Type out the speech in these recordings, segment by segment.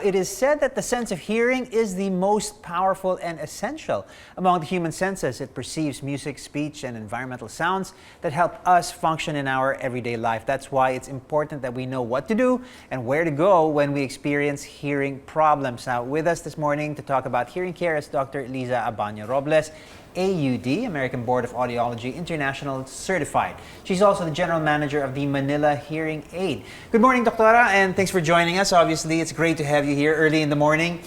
It is said that the sense of hearing is the most powerful and essential among the human senses. It perceives music, speech, and environmental sounds that help us function in our everyday life. That's why it's important that we know what to do and where to go when we experience hearing problems. Now, with us this morning to talk about hearing care is Dr. Liza Abaño-Robles, AUD, American Board of Audiology International Certified. She's also the General Manager of the Manila Hearing Aid. Good morning, Doctora, and thanks for joining us. Obviously, it's great to have you here early in the morning.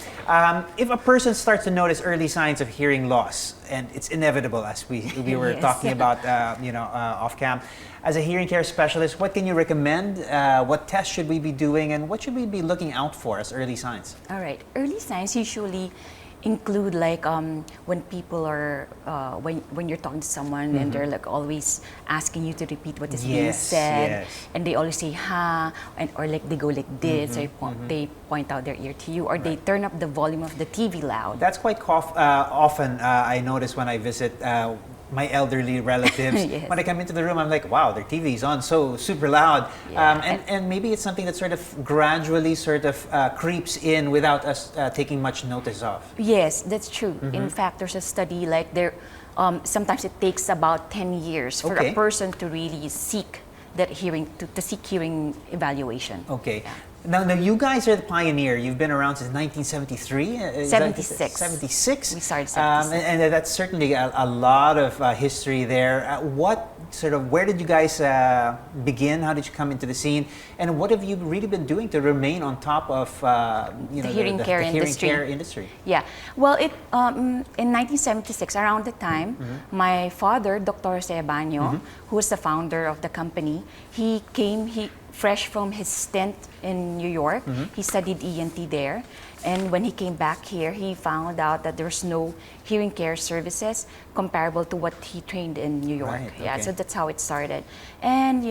If a person starts to notice early signs of hearing loss, and it's inevitable as we were Yes. talking about off cam, as a hearing care specialist, what can you recommend? What tests should we be doing, and what should we be looking out for as early signs? All right. Early signs usually include like when people are when you're talking to someone and they're like always asking you to repeat what is being said, and they always say ha, and or like they go like this, or they point out their ear to you, or they turn up the volume of the TV loud. That's quite often I notice when I visit my elderly relatives. Yes. When I come into the room, I'm like, wow, their TV's on so super loud. Yeah. And maybe it's something that sort of gradually creeps in without us taking much notice of. Yes, that's true. In fact, there's a study like there. Sometimes it takes about 10 years for a person to really seek that hearing to seek hearing evaluation. Okay. Yeah. Now, you guys are the pioneer. You've been around since 1973. 76. 76. We started 76. And that's certainly a lot of history there. Where did you guys begin? How did you come into the scene? And what have you really been doing to remain on top of the hearing care industry? Yeah. Well, in 1976, around the time, my father, Doctor Liza Abaño, who was the founder of the company, he came fresh from his stint in New York. He studied ENT there. And when he came back here, he found out that there's no hearing care services comparable to what he trained in New York. Right, Yeah, okay. so that's how it started. And,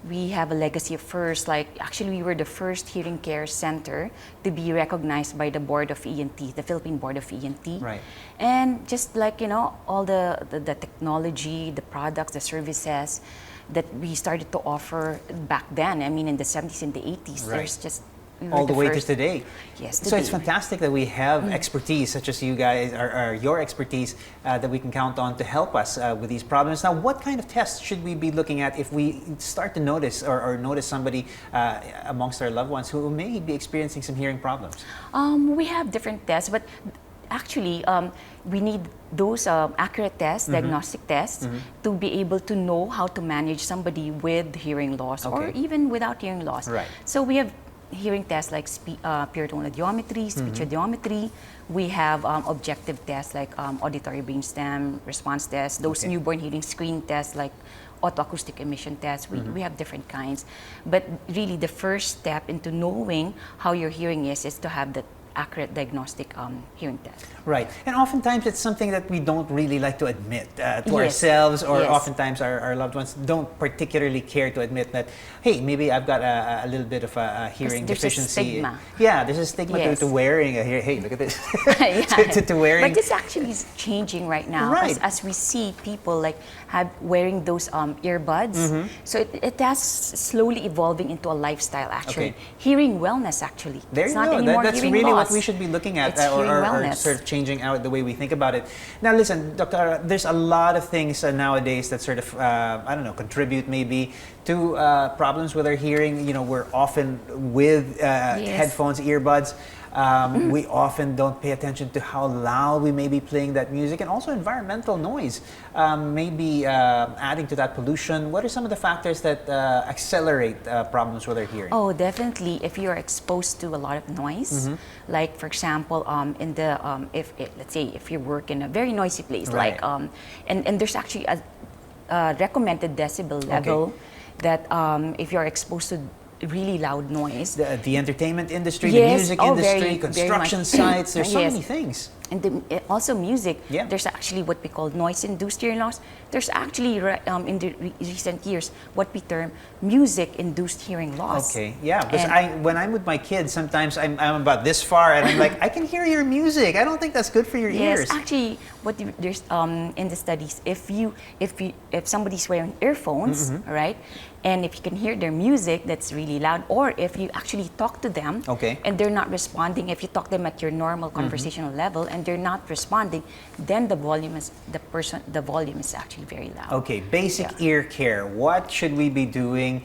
we have a legacy of first, actually we were the first hearing care center to be recognized by the Board of ENT, the Philippine Board of ENT. Right. And just like, all the technology, the products, the services that we started to offer back then, I mean in the 70s and the 80s, Right. there's just all the way to today. Yes, So it's fantastic that we have expertise such as you guys, or your expertise, that we can count on to help us with these problems. Now, what kind of tests should we be looking at if we start to notice or notice somebody amongst our loved ones who may be experiencing some hearing problems? We have different tests, but actually we need those accurate tests, diagnostic tests, to be able to know how to manage somebody with hearing loss or even without hearing loss. Right. So we have hearing tests like pure tone audiometry, speech audiometry. We have objective tests like auditory brainstem response tests, those newborn hearing screen tests like autoacoustic emission tests. We have different kinds. But really the first step into knowing how your hearing is to have that accurate diagnostic hearing test. Right. And oftentimes it's something that we don't really like to admit to Yes. ourselves, or Yes. oftentimes our loved ones don't particularly care to admit that, hey, maybe I've got a little bit of a hearing there's deficiency. a stigma. Yeah, there's a stigma Yes. to wearing a hearing. Hey, look at this. Yeah. to wearing. But this actually is changing right now, Right. as we see people like wearing those earbuds. So it has slowly evolving into a lifestyle actually. Okay. Hearing wellness actually. There It's you not go. anymore That's hearing really loss. what we should be looking at, It's hearing or wellness. sort of changing out the way we think about it. Now, listen, Doctor, there's a lot of things nowadays that sort of, contribute maybe to problems with our hearing. We're often with headphones, earbuds. We often don't pay attention to how loud we may be playing that music, and also environmental noise may be adding to that pollution. What are some of the factors that accelerate problems with our hearing? Oh, definitely. If you're exposed to a lot of noise, like for example, let's say if you work in a very noisy place, Right. and there's actually a recommended decibel level that if you're exposed to really loud noise. The entertainment industry, the Yes. music Oh, industry, very construction much. sites, there's so Yes. many things. And also music, Yeah. there's actually what we call noise-induced hearing loss. There's actually, in the recent years, what we term music-induced hearing loss. Okay, yeah, because when I'm with my kids, sometimes I'm about this far, and I'm like, I can hear your music. I don't think that's good for your ears. Yes, actually, there's in the studies, if somebody's wearing earphones, right, and if you can hear their music that's really loud, or if you actually talk to them, and they're not responding, if you talk to them at your normal conversational level and they're not responding, then the volume is actually very loud. Okay, basic ear care. What should we be doing?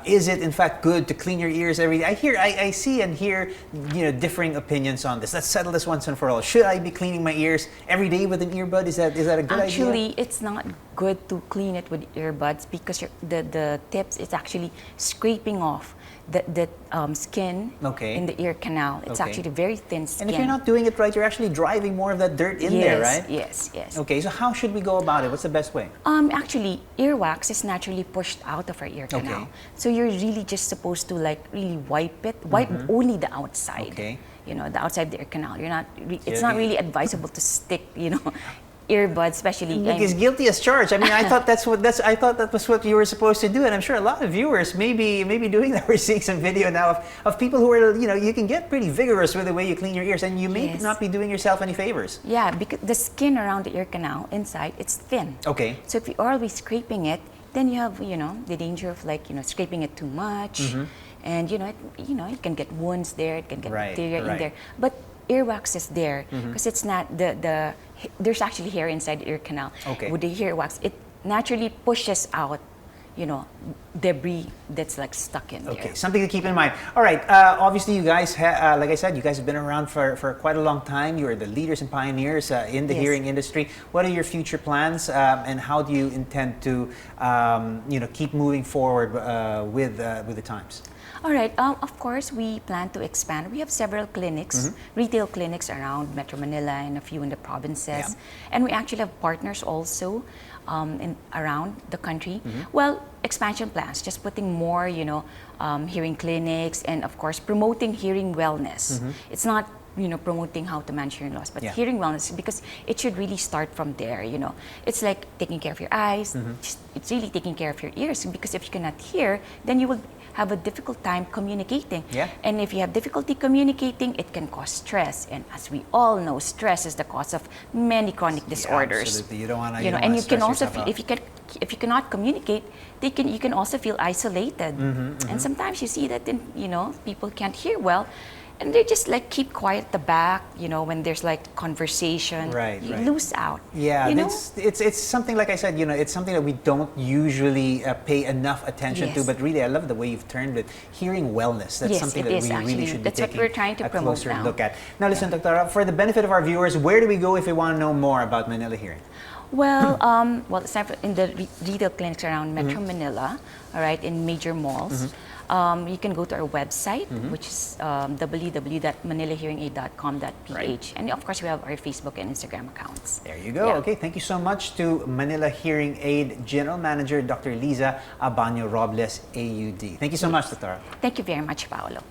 Is it in fact good to clean your ears every day? I see and hear, differing opinions on this. Let's settle this once and for all. Should I be cleaning my ears every day with an earbud? Is that a good idea? Actually, it's not good to clean it with earbuds because the tips is actually scraping off the skin in the ear canal. It's actually very thin skin. And if you're not doing it right, you're actually driving more of that dirt in there, right? Yes, yes. Okay, so how should we go about it? What's the best way? Actually, earwax is naturally pushed out of our ear canal. So you're really just supposed to really wipe it, wipe only the outside. The outside of the ear canal. It's not really advisable to stick, earbuds, especially. Because guilty as charged. I mean, I thought that was what you were supposed to do, and I'm sure a lot of viewers may be doing that. We're seeing some video now of people who are, you can get pretty vigorous with the way you clean your ears, and you may not be doing yourself any favors. Yeah, because the skin around the ear canal inside, it's thin. Okay. So if you're always scraping it, then you have, the danger of scraping it too much, and you can get wounds there, it can get bacteria in there. But earwax is there because it's not there's actually hair inside the ear canal. With the earwax, it naturally pushes out, debris that's stuck in there. Okay, something to keep in mind. All right, obviously you guys, like I said, you guys have been around for quite a long time. You are the leaders and pioneers in the hearing industry. What are your future plans, and how do you intend to, keep moving forward with the times? All right. Of course, we plan to expand. We have several clinics, retail clinics around Metro Manila and a few in the provinces. And we actually have partners also around the country. Well, expansion plans, just putting more, hearing clinics, and of course, promoting hearing wellness. It's not promoting how to manage hearing loss, but hearing wellness, because it should really start from there. It's like taking care of your eyes. It's really taking care of your ears, because if you cannot hear, then you will have a difficult time communicating. And if you have difficulty communicating, it can cause stress. And as we all know, stress is the cause of many chronic disorders. Absolutely, you don't want to. And you can also feel, if you cannot communicate, you can also feel isolated. And sometimes you see that people can't hear well. And they just keep quiet at the back, when there's conversation. You lose out. Yeah, it's something, like I said, it's something that we don't usually pay enough attention to. But really, I love the way you've turned it. Hearing wellness, that's something that we really should be taking what we're trying to a promote closer now. look at. Now listen, Dr. For the benefit of our viewers, where do we go if we want to know more about Manila Hearing? Well, in the retail clinics around Metro Manila, all right, in major malls. You can go to our website, which is www.manilahearingaid.com.ph. And of course, we have our Facebook and Instagram accounts. There you go. Okay, thank you so much to Manila Hearing Aid General Manager, Dr. Liza Abaño-Robles, AUD. Thank you so much, Dr. Thank you very much, Paolo.